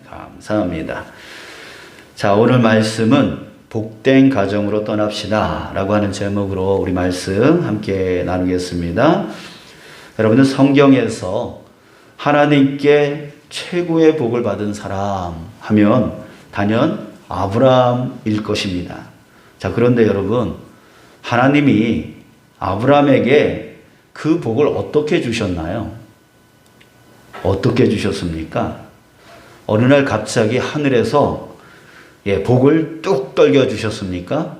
감사합니다. 자, 오늘 말씀은 복된 가정으로 떠납시다 라고 하는 제목으로 우리 말씀 함께 나누겠습니다. 여러분들 성경에서 하나님께 최고의 복을 받은 사람 하면 단연 아브라함일 것입니다. 자, 그런데 여러분, 하나님이 아브라함에게 그 복을 어떻게 주셨나요? 어떻게 주셨습니까? 어느 날 갑자기 하늘에서 복을 뚝 떨겨 주셨습니까?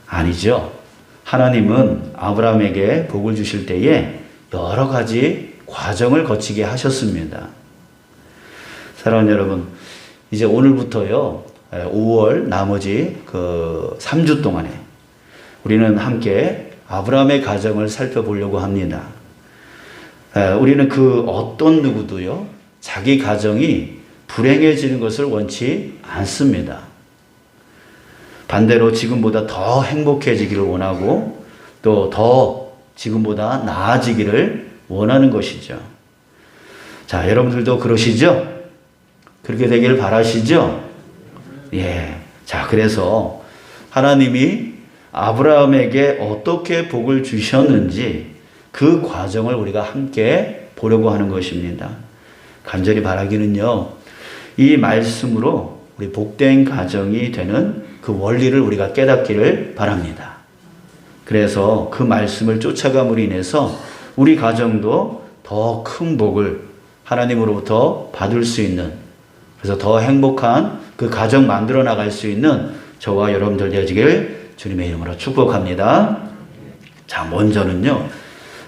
아니죠. 하나님은 아브라함에게 복을 주실 때에 여러 가지 과정을 거치게 하셨습니다. 사랑하는 여러분, 이제 오늘부터요, 5월 나머지 3주 동안에 우리는 함께 아브라함의 가정을 살펴보려고 합니다. 우리는 그 어떤 누구도요, 자기 가정이 불행해지는 것을 원치 않습니다. 반대로 지금보다 더 행복해지기를 원하고 또 더 지금보다 나아지기를 원하는 것이죠. 자, 여러분들도 그러시죠? 그렇게 되길 바라시죠? 예. 자, 그래서 하나님이 아브라함에게 어떻게 복을 주셨는지 그 과정을 우리가 함께 보려고 하는 것입니다. 간절히 바라기는요, 이 말씀으로 우리 복된 가정이 되는 그 원리를 우리가 깨닫기를 바랍니다. 그래서 그 말씀을 쫓아감으로 인해서 우리 가정도 더 큰 복을 하나님으로부터 받을 수 있는, 그래서 더 행복한 그 가정 만들어 나갈 수 있는 저와 여러분들 되어지길 주님의 이름으로 축복합니다. 자, 먼저는요,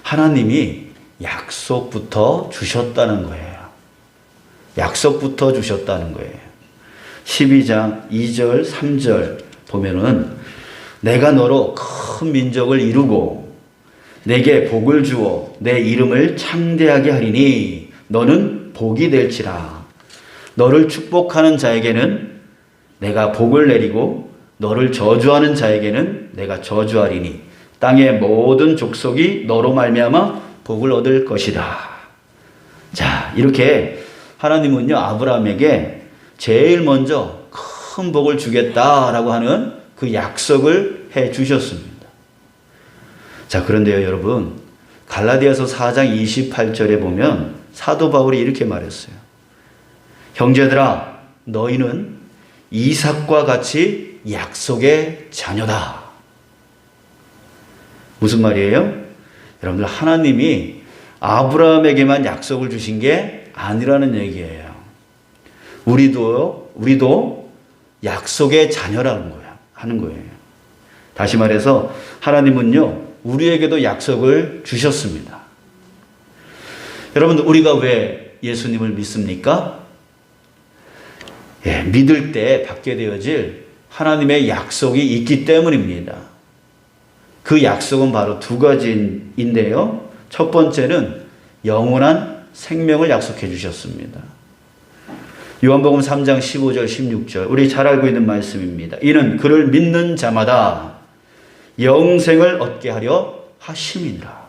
하나님이 약속부터 주셨다는 거예요. 약속부터 주셨다는 거예요. 12장 2절 3절 보면은 내가 너로 큰 민족을 이루고 내게 복을 주어 내 이름을 창대하게 하리니 너는 복이 될지라. 너를 축복하는 자에게는 내가 복을 내리고 너를 저주하는 자에게는 내가 저주하리니 땅의 모든 족속이 너로 말미암아 복을 얻을 것이다. 자, 이렇게 하나님은요, 아브라함에게 제일 먼저 큰 복을 주겠다라고 하는 그 약속을 해 주셨습니다. 자, 그런데요, 여러분, 갈라디아서 4장 28절에 보면 사도 바울이 이렇게 말했어요. 형제들아, 너희는 이삭과 같이 약속의 자녀다. 무슨 말이에요? 여러분들, 하나님이 아브라함에게만 약속을 주신 게 아니라는 얘기예요. 우리도 약속의 자녀라는 거야, 하는 거예요. 다시 말해서 하나님은요, 우리에게도 약속을 주셨습니다. 여러분, 우리가 왜 예수님을 믿습니까? 믿을 때 받게 되어질 하나님의 약속이 있기 때문입니다. 그 약속은 바로 두 가지인데요. 첫 번째는 영원한 생명을 약속해 주셨습니다. 요한복음 3장 15절 16절 우리 잘 알고 있는 말씀입니다. 이는 그를 믿는 자마다 영생을 얻게 하려 하심이니라.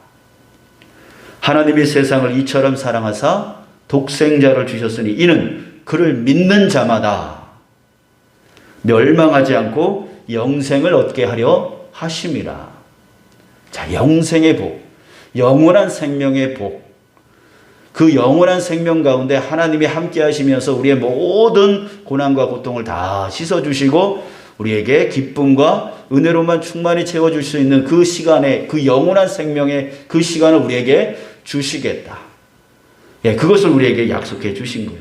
하나님이 세상을 이처럼 사랑하사 독생자를 주셨으니 이는 그를 믿는 자마다 멸망하지 않고 영생을 얻게 하려 하심이라. 자, 영생의 복, 영원한 생명의 복, 그 영원한 생명 가운데 하나님이 함께 하시면서 우리의 모든 고난과 고통을 다 씻어주시고 우리에게 기쁨과 은혜로만 충만히 채워줄 수 있는 그 시간에, 그 영원한 생명의 그 시간을 우리에게 주시겠다. 그것을 우리에게 약속해 주신 거예요.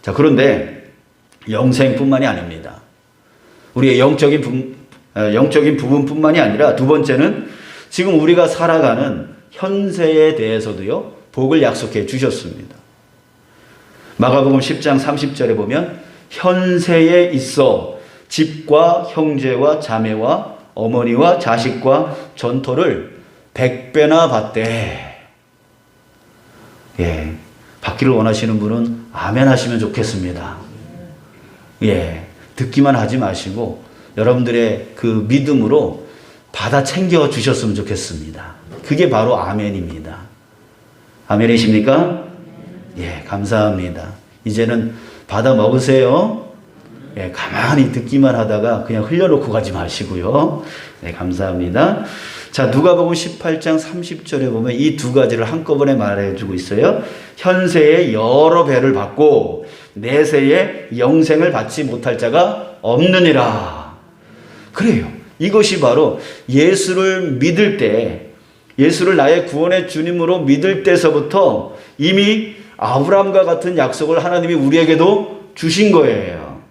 자, 그런데 영생뿐만이 아닙니다. 우리의 영적인 부분뿐만이 아니라 두 번째는 지금 우리가 살아가는 현세에 대해서도요, 복을 약속해 주셨습니다. 마가복음 10장 30절에 보면 현세에 있어 집과 형제와 자매와 어머니와 자식과 전토를 100배나 받되. 받기를 원하시는 분은 아멘 하시면 좋겠습니다. 듣기만 하지 마시고 여러분들의 그 믿음으로 받아 챙겨 주셨으면 좋겠습니다. 그게 바로 아멘입니다. 아멘이십니까? 감사합니다. 이제는 받아 먹으세요. 예, 가만히 듣기만 하다가 그냥 흘려놓고 가지 마시고요. 네, 감사합니다. 자, 누가복음 18장 30절에 보면 이 두 가지를 한꺼번에 말해주고 있어요. 현세에 여러 배를 받고 내세에 영생을 받지 못할 자가 없느니라. 그래요. 이것이 바로 예수를 믿을 때, 예수를 나의 구원의 주님으로 믿을 때서부터 이미 아브라함과 같은 약속을 하나님이 우리에게도 주신 거예요.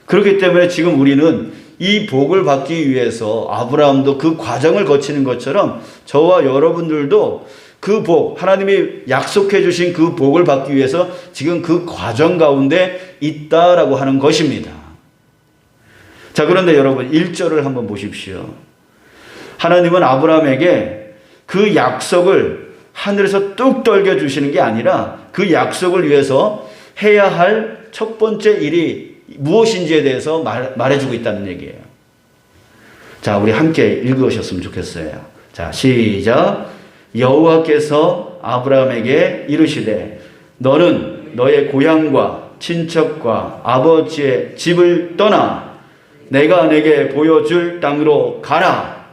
그렇기 때문에 지금 우리는 이 복을 받기 위해서 아브라함도 그 과정을 거치는 것처럼 저와 여러분들도 그 복, 하나님이 약속해 주신 그 복을 받기 위해서 지금 그 과정 가운데 있다라고 하는 것입니다. 자, 그런데 여러분 1절을 한번 보십시오. 하나님은 아브라함에게 그 약속을 하늘에서 뚝 떨겨 주시는 게 아니라 그 약속을 위해서 해야 할 첫 번째 일이 무엇인지에 대해서 말해주고 있다는 얘기예요. 자, 우리 함께 읽으셨으면 좋겠어요. 자, 시작. 여호와께서 아브라함에게 이르시되 너는 너의 고향과 친척과 아버지의 집을 떠나 내가 내게 보여줄 땅으로 가라.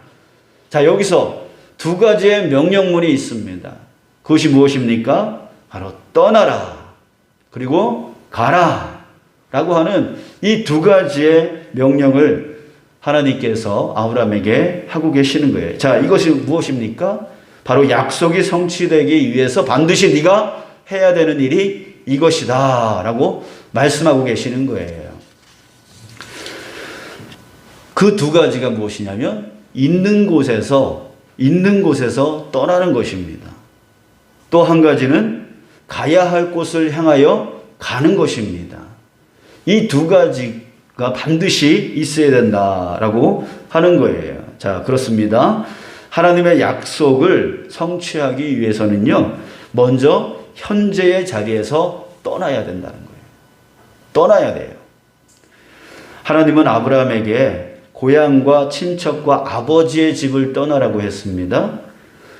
자, 여기서 두 가지의 명령문이 있습니다. 그것이 무엇입니까? 바로 떠나라. 그리고 가라. 라고 하는 이 두 가지의 명령을 하나님께서 아브라함에게 하고 계시는 거예요. 자, 이것이 무엇입니까? 바로 약속이 성취되기 위해서 반드시 네가 해야 되는 일이 이것이다 라고 말씀하고 계시는 거예요. 그 두 가지가 무엇이냐면 있는 곳에서 떠나는 것입니다. 또 한 가지는 가야 할 곳을 향하여 가는 것입니다. 이 두 가지가 반드시 있어야 된다라고 하는 거예요. 자, 그렇습니다. 하나님의 약속을 성취하기 위해서는요, 먼저 현재의 자리에서 떠나야 된다는 거예요. 떠나야 돼요. 하나님은 아브라함에게 고향과 친척과 아버지의 집을 떠나라고 했습니다.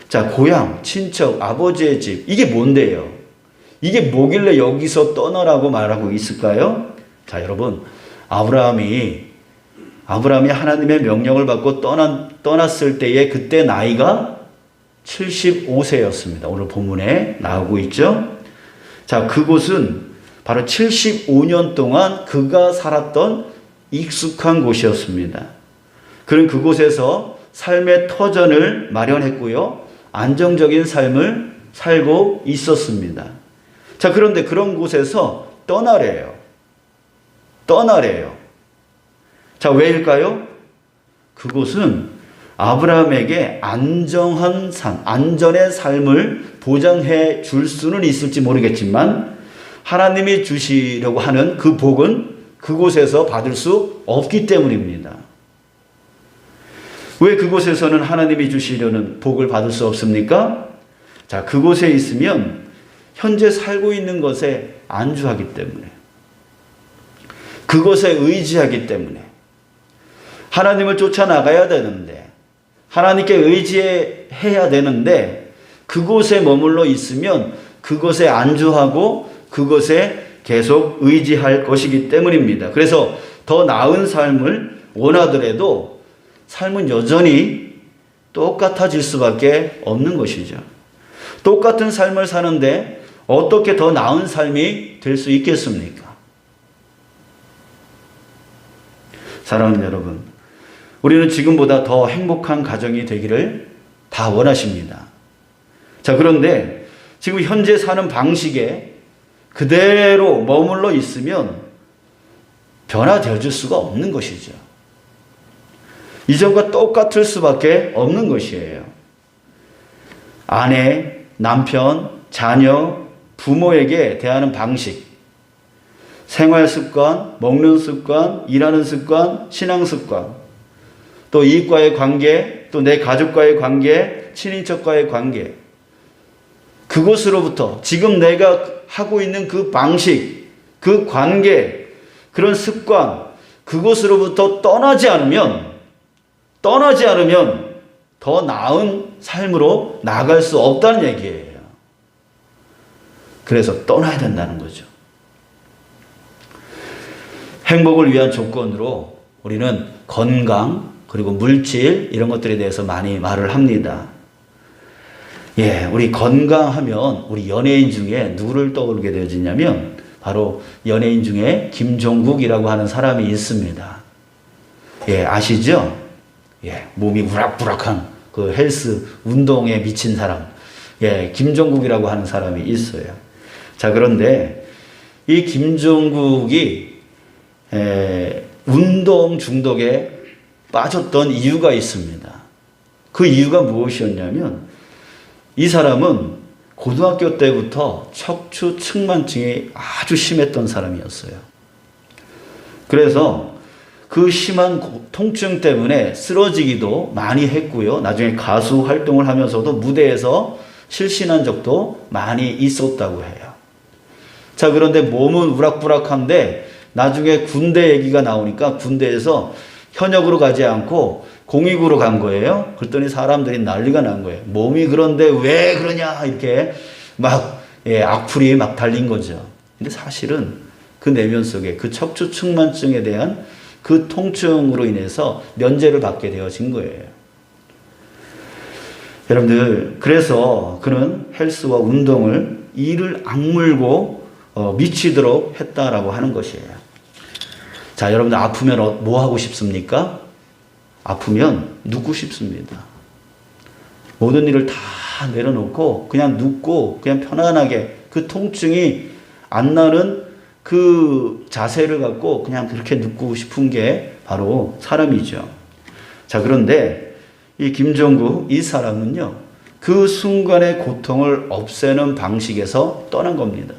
자, 고향, 친척, 아버지의 집, 이게 뭔데요? 이게 뭐길래 여기서 떠나라고 말하고 있을까요? 자, 여러분, 아브라함이 하나님의 명령을 받고 떠났을 때에 그때 나이가 75세였습니다. 오늘 본문에 나오고 있죠. 자, 그곳은 바로 75년 동안 그가 살았던 익숙한 곳이었습니다. 그는 그곳에서 삶의 터전을 마련했고요. 안정적인 삶을 살고 있었습니다. 자, 그런데 그런 곳에서 떠나래요. 자, 왜일까요? 그곳은 아브라함에게 안전의 삶을 보장해 줄 수는 있을지 모르겠지만 하나님이 주시려고 하는 그 복은 그곳에서 받을 수 없기 때문입니다. 왜 그곳에서는 하나님이 주시려는 복을 받을 수 없습니까? 자, 그곳에 있으면 현재 살고 있는 것에 안주하기 때문에, 그것에 의지하기 때문에, 하나님을 쫓아나가야 되는데, 하나님께 의지해야 되는데, 그곳에 머물러 있으면 그것에 안주하고 그것에 계속 의지할 것이기 때문입니다. 그래서 더 나은 삶을 원하더라도 삶은 여전히 똑같아질 수밖에 없는 것이죠. 똑같은 삶을 사는데 어떻게 더 나은 삶이 될 수 있겠습니까? 사랑하는 여러분, 우리는 지금보다 더 행복한 가정이 되기를 다 원하십니다. 자, 그런데 지금 현재 사는 방식에 그대로 머물러 있으면 변화되어질 수가 없는 것이죠. 이전과 똑같을 수밖에 없는 것이에요. 아내, 남편, 자녀, 부모에게 대하는 방식, 생활 습관, 먹는 습관, 일하는 습관, 신앙 습관, 또 이익과의 관계, 또 내 가족과의 관계, 친인척과의 관계, 그곳으로부터 지금 내가 하고 있는 그 방식, 그 관계, 그런 습관, 그곳으로부터 떠나지 않으면 더 나은 삶으로 나아갈 수 없다는 얘기예요. 그래서 떠나야 된다는 거죠. 행복을 위한 조건으로 우리는 건강 그리고 물질 이런 것들에 대해서 많이 말을 합니다. 예, 우리 건강하면 우리 연예인 중에 누구를 떠오르게 되어지냐면 바로 연예인 중에 김종국이라고 하는 사람이 있습니다. 예, 아시죠? 예, 몸이 우락부락한 그 헬스 운동에 미친 사람. 예, 김종국이라고 하는 사람이 있어요. 자, 그런데 이 김종국이 운동 중독에 빠졌던 이유가 있습니다. 그 이유가 무엇이었냐면 이 사람은 고등학교 때부터 척추 측만증이 아주 심했던 사람이었어요. 그래서 그 심한 통증 때문에 쓰러지기도 많이 했고요. 나중에 가수 활동을 하면서도 무대에서 실신한 적도 많이 있었다고 해요. 자, 그런데 몸은 우락부락한데 나중에 군대 얘기가 나오니까 군대에서 현역으로 가지 않고 공익으로 간 거예요. 그랬더니 사람들이 난리가 난 거예요. 몸이 그런데 왜 그러냐 이렇게 막 악플이 막 달린 거죠. 근데 사실은 그 내면 속에 그 척추 측만증에 대한 그 통증으로 인해서 면제를 받게 되어진 거예요. 여러분들, 그래서 그는 헬스와 운동을 이를 악물고 미치도록 했다라고 하는 것이에요. 자, 여러분들 아프면 뭐 하고 싶습니까? 아프면 눕고 싶습니다. 모든 일을 다 내려놓고 그냥 눕고 그냥 편안하게 그 통증이 안 나는 그 자세를 갖고 그냥 그렇게 눕고 싶은 게 바로 사람이죠. 자, 그런데 이 김종국 이 사람은요, 그 순간의 고통을 없애는 방식에서 떠난 겁니다.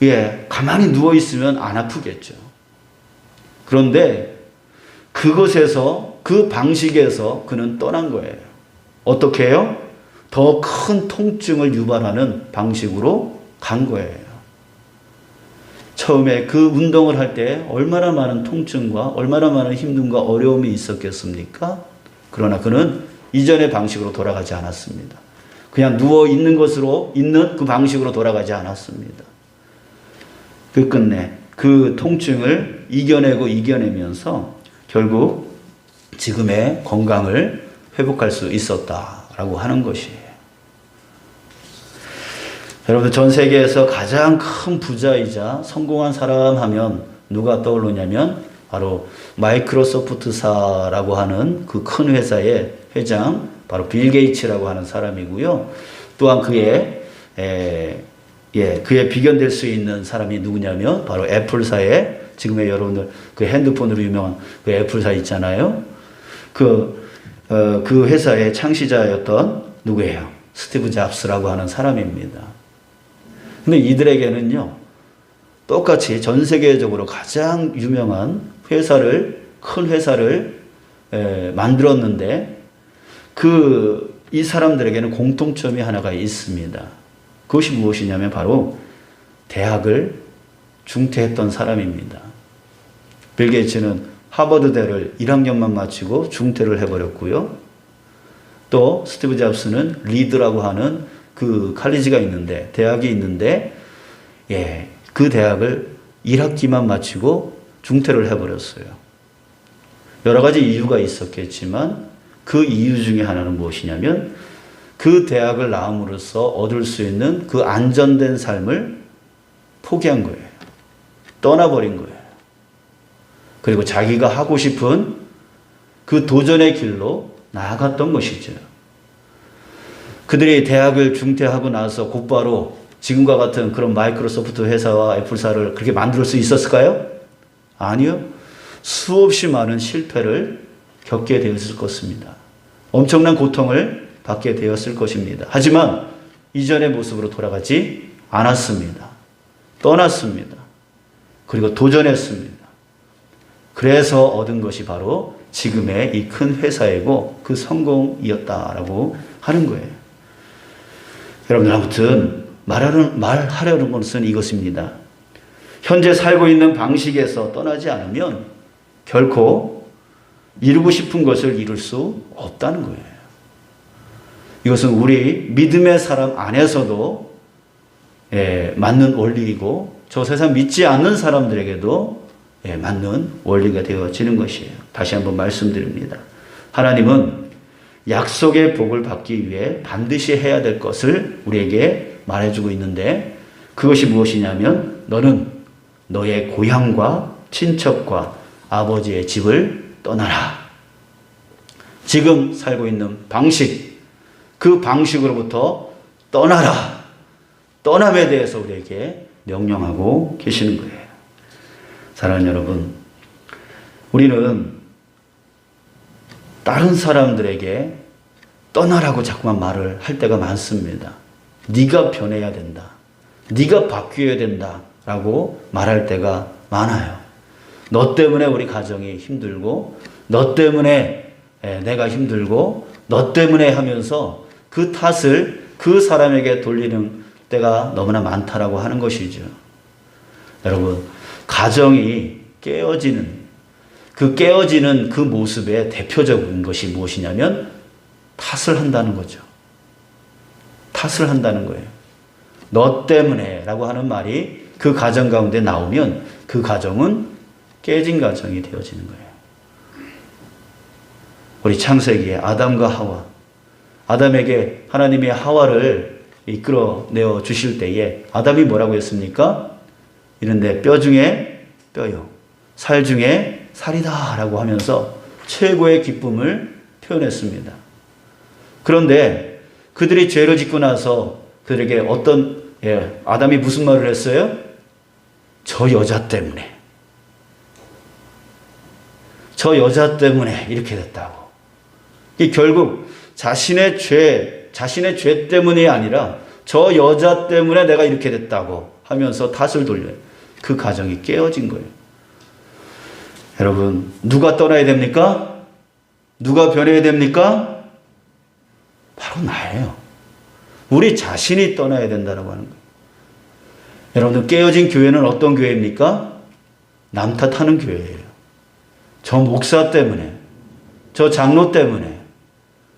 예, 가만히 누워 있으면 안 아프겠죠. 그런데 그것에서 그 방식에서 그는 떠난 거예요. 어떻게 해요? 더 큰 통증을 유발하는 방식으로 간 거예요. 처음에 그 운동을 할 때 얼마나 많은 통증과 얼마나 많은 힘듦과 어려움이 있었겠습니까? 그러나 그는 이전의 방식으로 돌아가지 않았습니다. 그냥 누워 있는 것으로 있는 그 방식으로 돌아가지 않았습니다. 끝끝내 그 통증을 이겨내면서 결국 지금의 건강을 회복할 수 있었다라고 하는 것이에요. 여러분들, 전 세계에서 가장 큰 부자이자 성공한 사람 하면 누가 떠오르냐면 바로 마이크로소프트사라고 하는 그 큰 회사의 회장, 바로 빌 게이츠라고 하는 사람이고요. 또한 그의 비견될 수 있는 사람이 누구냐면 바로 애플사의, 지금의 여러분들 그 핸드폰으로 유명한 그 애플사 있잖아요. 그 회사의 창시자였던 누구예요? 스티브 잡스라고 하는 사람입니다. 근데 이들에게는요, 똑같이 전 세계적으로 가장 유명한 큰 회사를 만들었는데 이 사람들에게는 공통점이 하나가 있습니다. 그것이 무엇이냐면 바로 대학을 중퇴했던 사람입니다. 빌 게이츠는 하버드대를 1학년만 마치고 중퇴를 해버렸고요. 또 스티브 잡스는 리드라고 하는 그 칼리지가 있는데, 대학이 있는데, 그 대학을 1학기만 마치고 중퇴를 해버렸어요. 여러 가지 이유가 있었겠지만 그 이유 중에 하나는 무엇이냐면 그 대학을 나옴으로써 얻을 수 있는 그 안전된 삶을 포기한 거예요. 떠나버린 거예요. 그리고 자기가 하고 싶은 그 도전의 길로 나아갔던 것이죠. 그들이 대학을 중퇴하고 나서 곧바로 지금과 같은 그런 마이크로소프트 회사와 애플사를 그렇게 만들 수 있었을까요? 아니요. 수없이 많은 실패를 겪게 되었을 것입니다. 엄청난 고통을 받게 되었을 것입니다. 하지만 이전의 모습으로 돌아가지 않았습니다. 떠났습니다. 그리고 도전했습니다. 그래서 얻은 것이 바로 지금의 이 큰 회사이고 그 성공이었다라고 하는 거예요. 여러분들, 아무튼 말하려는 것은 이것입니다. 현재 살고 있는 방식에서 떠나지 않으면 결코 이루고 싶은 것을 이룰 수 없다는 거예요. 이것은 우리 믿음의 사람 안에서도 맞는 원리이고 저 세상 믿지 않는 사람들에게도 맞는 원리가 되어지는 것이에요. 다시 한번 말씀드립니다. 하나님은 약속의 복을 받기 위해 반드시 해야 될 것을 우리에게 말해주고 있는데, 그것이 무엇이냐면 너는 너의 고향과 친척과 아버지의 집을 떠나라. 지금 살고 있는 방식, 그 방식으로부터 떠나라. 떠남에 대해서 우리에게 명령하고 계시는 거예요. 사랑하는 여러분, 우리는 다른 사람들에게 떠나라고 자꾸만 말을 할 때가 많습니다. 네가 변해야 된다. 네가 바뀌어야 된다. 라고 말할 때가 많아요. 너 때문에 우리 가정이 힘들고, 너 때문에 내가 힘들고, 너 때문에 하면서 그 탓을 그 사람에게 돌리는 때가 너무나 많다라고 하는 것이죠. 여러분, 가정이 깨어지는 그 모습의 대표적인 것이 무엇이냐면 탓을 한다는 거죠. 탓을 한다는 거예요. 너 때문에 라고 하는 말이 그 가정 가운데 나오면 그 가정은 깨진 가정이 되어지는 거예요. 우리 창세기에 아담과 하와, 아담에게 하나님이 하와를 이끌어내어 주실 때에 아담이 뭐라고 했습니까? 이런데 뼈 중에 뼈요, 살 중에 살이다 라고 하면서 최고의 기쁨을 표현했습니다. 그런데 그들이 죄를 짓고 나서 그들에게 아담이 무슨 말을 했어요? 저 여자 때문에 이렇게 됐다고. 이 결국 자신의 죄 때문이 아니라 저 여자 때문에 내가 이렇게 됐다고 하면서 탓을 돌려요. 그 가정이 깨어진 거예요. 여러분, 누가 떠나야 됩니까? 누가 변해야 됩니까? 바로 나예요. 우리 자신이 떠나야 된다고 하는 거예요. 여러분들, 깨어진 교회는 어떤 교회입니까? 남 탓하는 교회예요. 저 목사 때문에, 저 장로 때문에,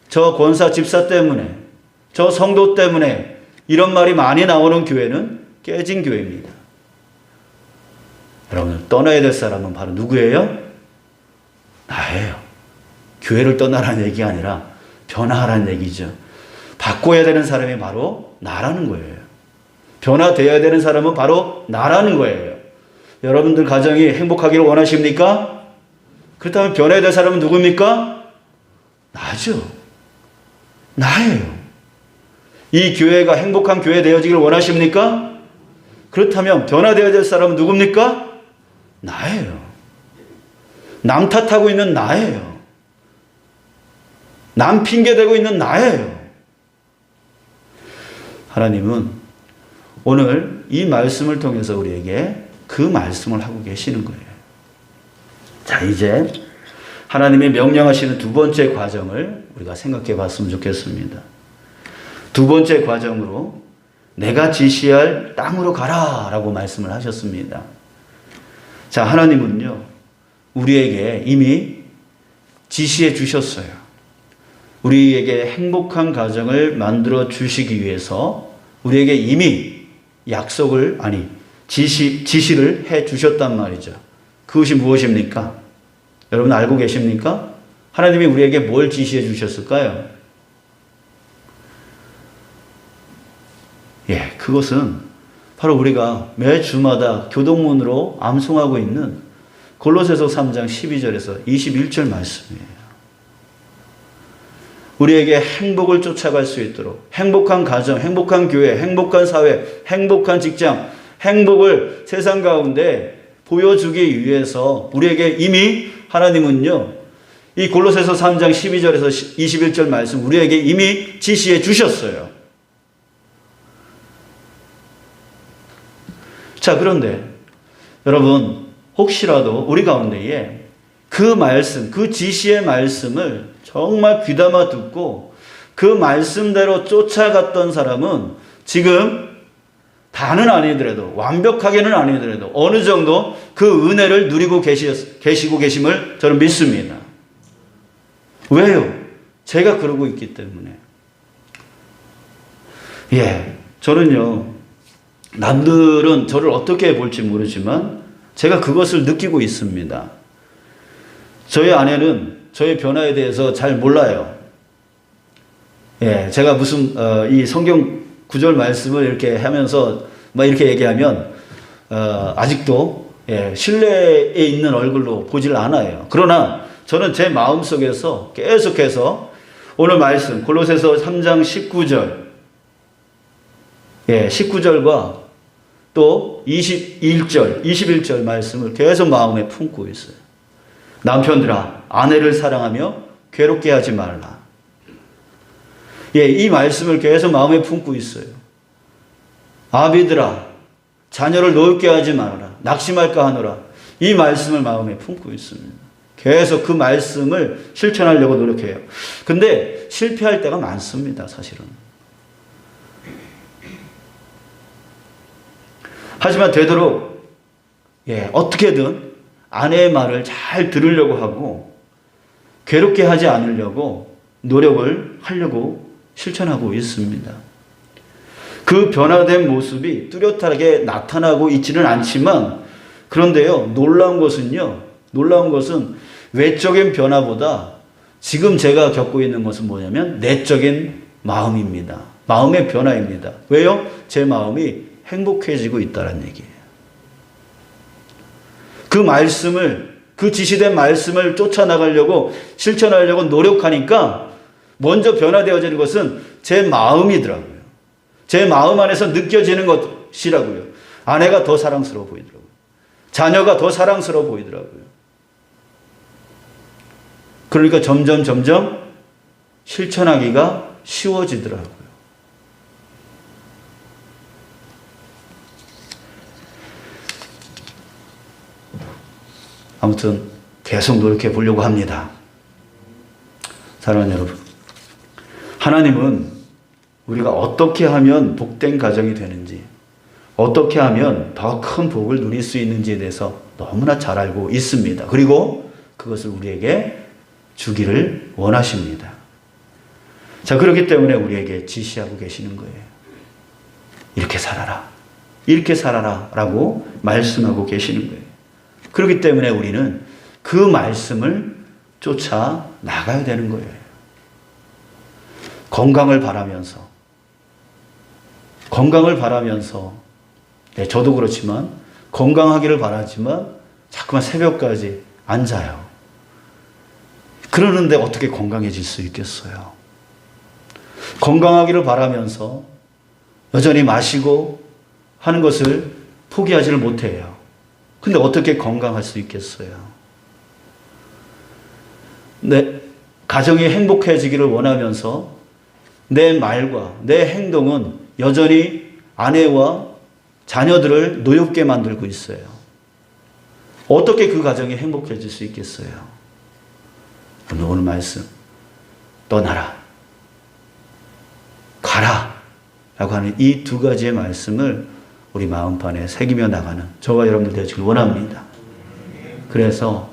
저 권사 집사 때문에, 저 성도 때문에 이런 말이 많이 나오는 교회는 깨진 교회입니다. 여러분, 떠나야 될 사람은 바로 누구예요? 나예요. 교회를 떠나라는 얘기가 아니라 변화하라는 얘기죠. 바꿔야 되는 사람이 바로 나라는 거예요. 변화되어야 되는 사람은 바로 나라는 거예요. 여러분들 가정이 행복하기를 원하십니까? 그렇다면 변해야 될 사람은 누굽니까? 나죠. 나예요. 이 교회가 행복한 교회 되어지기를 원하십니까? 그렇다면 변화되어야 될 사람은 누굽니까? 나예요. 남 탓하고 있는 나예요. 남 핑계대고 있는 나예요. 하나님은 오늘 이 말씀을 통해서 우리에게 그 말씀을 하고 계시는 거예요. 자, 이제 하나님이 명령하시는 두 번째 과정을 우리가 생각해 봤으면 좋겠습니다. 두 번째 과정으로 내가 지시할 땅으로 가라 라고 말씀을 하셨습니다. 자, 하나님은요, 우리에게 이미 지시해 주셨어요. 우리에게 행복한 가정을 만들어 주시기 위해서 우리에게 이미 지시를 해 주셨단 말이죠. 그것이 무엇입니까? 여러분 알고 계십니까? 하나님이 우리에게 뭘 지시해 주셨을까요? 그것은 바로 우리가 매 주마다 교동문으로 암송하고 있는 골로새서 3장 12절에서 21절 말씀이에요. 우리에게 행복을 쫓아갈 수 있도록 행복한 가정, 행복한 교회, 행복한 사회, 행복한 직장, 행복을 세상 가운데 보여주기 위해서 우리에게 이미 하나님은요, 이 골로새서 3장 12절에서 21절 말씀 우리에게 이미 지시해 주셨어요. 자, 그런데 여러분, 혹시라도 우리 가운데에 그 말씀, 그 지시의 말씀을 정말 귀담아 듣고 그 말씀대로 쫓아갔던 사람은 지금 다는 아니더라도, 완벽하게는 아니더라도 어느 정도 그 은혜를 누리고 계시고 계심을 저는 믿습니다. 왜요? 제가 그러고 있기 때문에. 저는요, 남들은 저를 어떻게 볼지 모르지만 제가 그것을 느끼고 있습니다. 저희 아내는 저의 변화에 대해서 잘 몰라요. 예, 제가 무슨 이 성경 구절 말씀을 이렇게 하면서 막 이렇게 얘기하면 아직도 신뢰에 있는 얼굴로 보질 않아요. 그러나 저는 제 마음속에서 계속해서 오늘 말씀 골로새서 3장 19절 19절과 또 21절 말씀을 계속 마음에 품고 있어요. 남편들아 아내를 사랑하며 괴롭게 하지 말라. 이 말씀을 계속 마음에 품고 있어요. 아비들아 자녀를 노엽게 하지 말아라. 낙심할까 하노라. 이 말씀을 마음에 품고 있습니다. 계속 그 말씀을 실천하려고 노력해요. 근데 실패할 때가 많습니다, 사실은. 하지만 되도록 어떻게든 아내의 말을 잘 들으려고 하고 괴롭게 하지 않으려고 노력을 하려고 실천하고 있습니다. 그 변화된 모습이 뚜렷하게 나타나고 있지는 않지만 그런데요, 놀라운 것은 외적인 변화보다 지금 제가 겪고 있는 것은 뭐냐면 내적인 마음입니다. 마음의 변화입니다. 왜요? 제 마음이 행복해지고 있다는 얘기예요. 그 지시된 말씀을 쫓아나가려고 실천하려고 노력하니까 먼저 변화되어지는 것은 제 마음이더라고요. 제 마음 안에서 느껴지는 것이라고요. 아내가 더 사랑스러워 보이더라고요. 자녀가 더 사랑스러워 보이더라고요. 그러니까 점점 실천하기가 쉬워지더라고요. 아무튼 계속 노력해 보려고 합니다. 사랑하는 여러분, 하나님은 우리가 어떻게 하면 복된 가정이 되는지, 어떻게 하면 더 큰 복을 누릴 수 있는지에 대해서 너무나 잘 알고 있습니다. 그리고 그것을 우리에게 주기를 원하십니다. 자, 그렇기 때문에 우리에게 지시하고 계시는 거예요. 이렇게 살아라. 이렇게 살아라. 라고 말씀하고 계시는 거예요. 그렇기 때문에 우리는 그 말씀을 쫓아 나가야 되는 거예요. 건강을 바라면서 저도 그렇지만 건강하기를 바라지만 자꾸만 새벽까지 앉아요. 그러는데 어떻게 건강해질 수 있겠어요? 건강하기를 바라면서 여전히 마시고 하는 것을 포기하지를 못해요. 근데 어떻게 건강할 수 있겠어요? 내 가정이 행복해지기를 원하면서 내 말과 내 행동은 여전히 아내와 자녀들을 노엽게 만들고 있어요. 어떻게 그 가정이 행복해질 수 있겠어요? 오늘 말씀, 떠나라, 가라 라고 하는 이 두 가지의 말씀을 우리 마음판에 새기며 나가는 저와 여러분들 되시길 원합니다. 그래서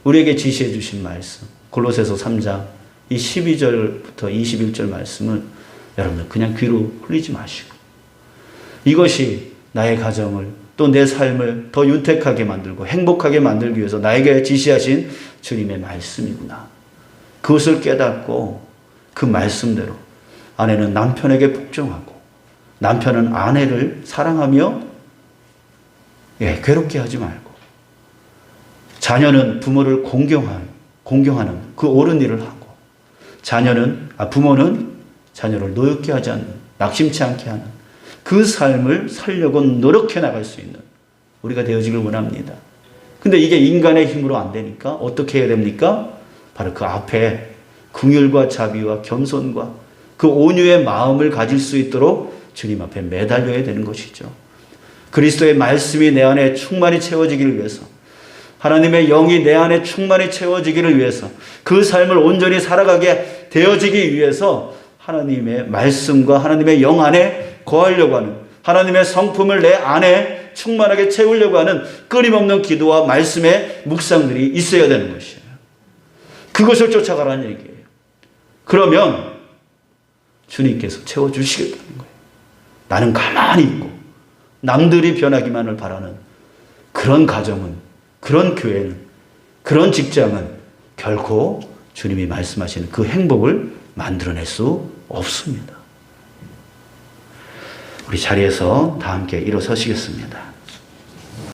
우리에게 지시해 주신 말씀 골로새서 3장 이 12절부터 21절 말씀을 여러분들 그냥 귀로 흘리지 마시고 이것이 나의 가정을 또 내 삶을 더 윤택하게 만들고 행복하게 만들기 위해서 나에게 지시하신 주님의 말씀이구나. 그것을 깨닫고 그 말씀대로 아내는 남편에게 복종하고 남편은 아내를 사랑하며 괴롭게 하지 말고 자녀는 부모를 공경하는 그 옳은 일을 하고 부모는 자녀를 노엽게 하지 않는 낙심치 않게 하는 그 삶을 살려고 노력해 나갈 수 있는 우리가 되어지길 원합니다. 근데 이게 인간의 힘으로 안 되니까 어떻게 해야 됩니까? 바로 그 앞에 긍휼과 자비와 겸손과 그 온유의 마음을 가질 수 있도록 주님 앞에 매달려야 되는 것이죠. 그리스도의 말씀이 내 안에 충만히 채워지기를 위해서 하나님의 영이 내 안에 충만히 채워지기를 위해서 그 삶을 온전히 살아가게 되어지기 위해서 하나님의 말씀과 하나님의 영 안에 거하려고 하는 하나님의 성품을 내 안에 충만하게 채우려고 하는 끊임없는 기도와 말씀의 묵상들이 있어야 되는 것이에요. 그것을 쫓아가라는 얘기예요. 그러면 주님께서 채워주시겠다는 거예요. 나는 가만히 있고 남들이 변하기만을 바라는 그런 가정은, 그런 교회는, 그런 직장은 결코 주님이 말씀하시는 그 행복을 만들어낼 수 없습니다. 우리 자리에서 다 함께 일어서시겠습니다.